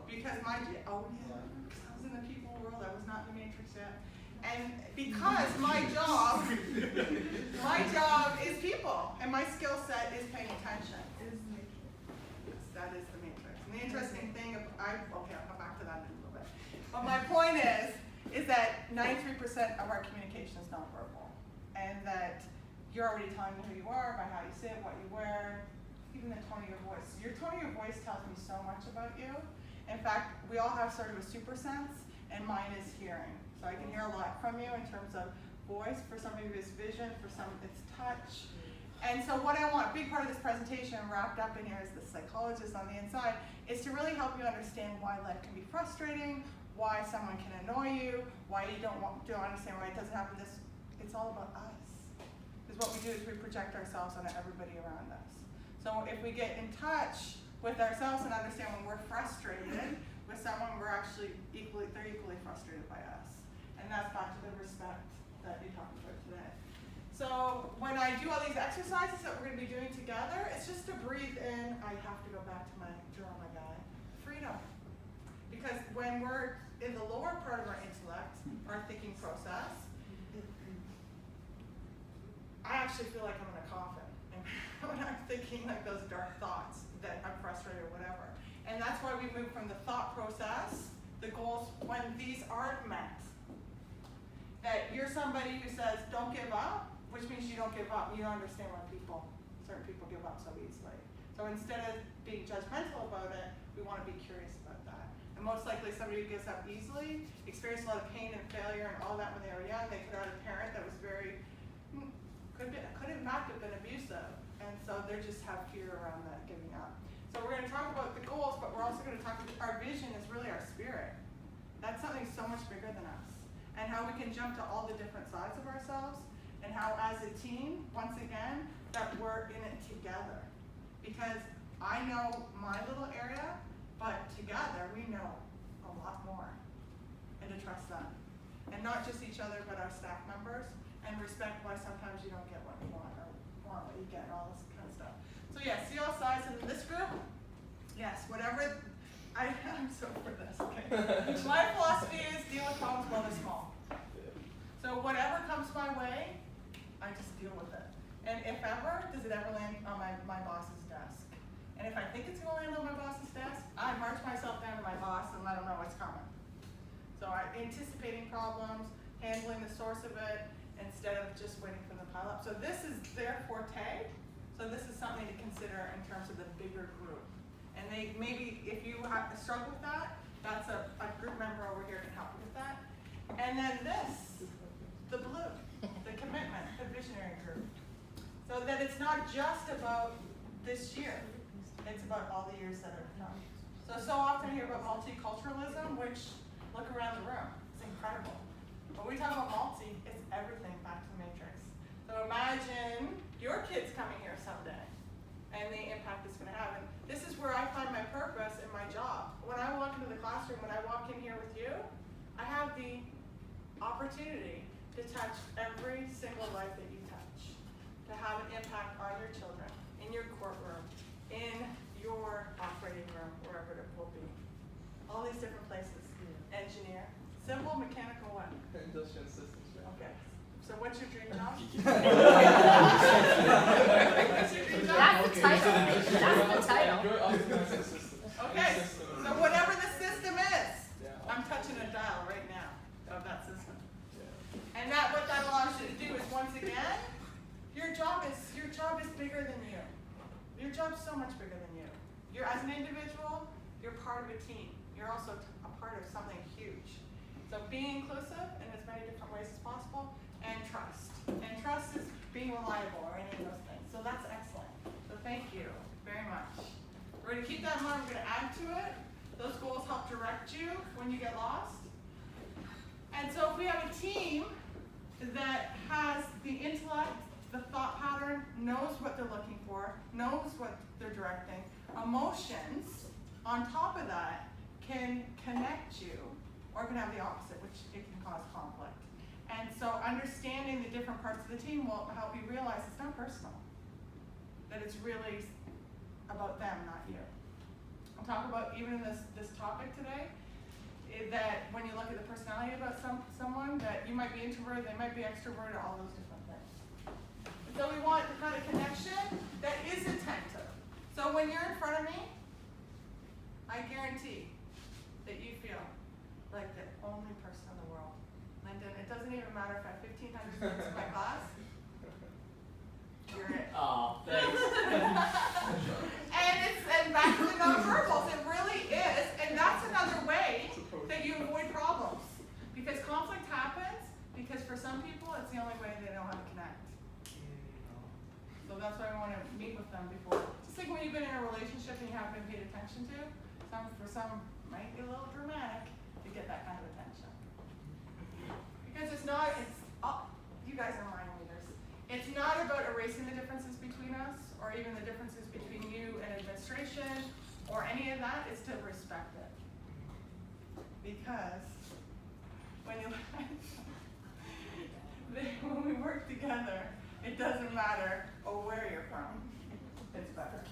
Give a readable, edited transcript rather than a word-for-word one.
Because I was in the people world, I was not in the matrix yet. And because my job is people, and my skill set is paying attention. Yes, that is the matrix. And the interesting thing, I'll come back to that in a little bit. But my point is that 93% of our communication is nonverbal. And that you're already telling me who you are by how you sit, what you wear, even the tone of your voice. Your tone of your voice tells me so much about you. In fact, we all have sort of a super sense, and mine is hearing. So I can hear a lot from you in terms of voice. For some of you, it's vision. For some, it's touch. And so what I want, a big part of this presentation wrapped up in here as the psychologist on the inside, is to really help you understand why life can be frustrating, why someone can annoy you, why you don't understand why it doesn't happen. It's all about us. Because what we do is we project ourselves onto everybody around us. So if we get in touch with ourselves and understand when we're frustrated with someone, they're equally frustrated by us. And that's back to the respect that you talked about today. So when I do all these exercises that we're going to be doing together, it's just to breathe in. I have to go back to my drama guy. Freedom. Because when we're in the lower part of our intellect, our thinking process, I actually feel like I'm in a coffin. And when I'm thinking like those dark thoughts that I'm frustrated or whatever. And that's why we move from the thought process, the goals, when these aren't met. That you're somebody who says, don't give up, which means you don't give up. You don't understand why certain people give up so easily. So instead of being judgmental about it, we want to be curious about that. And most likely somebody who gives up easily experienced a lot of pain and failure and all that when they were young. They could have had a parent that was could in fact have been abusive. And so they just have fear around that giving up. So we're going to talk about the goals, but we're also going to talk about our vision is really our spirit. That's something so much bigger than us. And how we can jump to all the different sides of ourselves, and how as a team, once again, that we're in it together. Because I know my little area, but together we know a lot more. And to trust them. And not just each other, but our staff members, and respect why sometimes you don't get what you want, or want what you get, and all this kind of stuff. So yes, see all sides in this group? Yes, whatever. I'm so for this, okay. My philosophy is deal with problems while they're small. So whatever comes my way, I just deal with it. And if ever, does it ever land on my boss's desk? And if I think it's going to land on my boss's desk, I march myself down to my boss and let him know what's coming. So I'm anticipating problems, handling the source of it, instead of just waiting for the pile up. So this is their forte. So this is something to consider in terms of the bigger group. And maybe if you have a struggle with that, that's a group member over here can help you with that. And then this, the blue, the commitment, the visionary group. So that it's not just about this year, it's about all the years that have come. So often I hear about multiculturalism, which, look around the room, it's incredible. When we talk about multi, it's everything back to the matrix. So imagine your kids coming here someday, and the impact it's going to have. And this is where I find my purpose in my job. When I walk into the classroom, when I walk in here with you, I have the opportunity to touch every single life that you touch, to have an impact on your children, in your courtroom, in your operating room, wherever it will be. All these different places. Engineer. Simple mechanical what? Industrial systems. Okay. So what's your dream job? That's the title. That's the title. Okay. So whatever the system is, I'm touching a dial right now of that system. And what that allows you to do is, once again, your job is bigger than you. Your job's so much bigger than you. You're, as an individual, you're part of a team. You're also a part of something huge. So being inclusive in as many different ways as possible, and trust. And trust is being reliable, or any of those things. So that's excellent. So thank you very much. We're going to keep that in mind. We're going to add to it. Those goals help direct you when you get lost. And so if we have a team that has the intellect, the thought pattern, knows what they're looking for, knows what they're directing, emotions on top of that can connect you, or can have the opposite, which it can cause conflict. And so understanding the different parts of the team will help you realize it's not personal, that it's really about them, not you. talk about even in this topic today, that when you look at the personality about someone, that you might be introverted, they might be extroverted, all those different things. And so we want the kind of connection that is attentive. So when you're in front of me, I guarantee that you feel like the only person in the world. Lyndon, it doesn't even matter if I have 1,500 students in my class. You're it. Oh, thanks. and back to the nonverbals, it really is, and that's another way that you avoid problems. Because conflict happens because for some people it's the only way they know how to connect. So that's why I want to meet with them before. Just like when you've been in a relationship and you haven't been paid attention to, for some might be a little dramatic to get that kind of attention. Because you guys are mind readers. It's not about erasing the differences between us, or even the differences between you and administration, or any of that. It's to respect it. Because when we work together, it doesn't matter where you're from. It's better.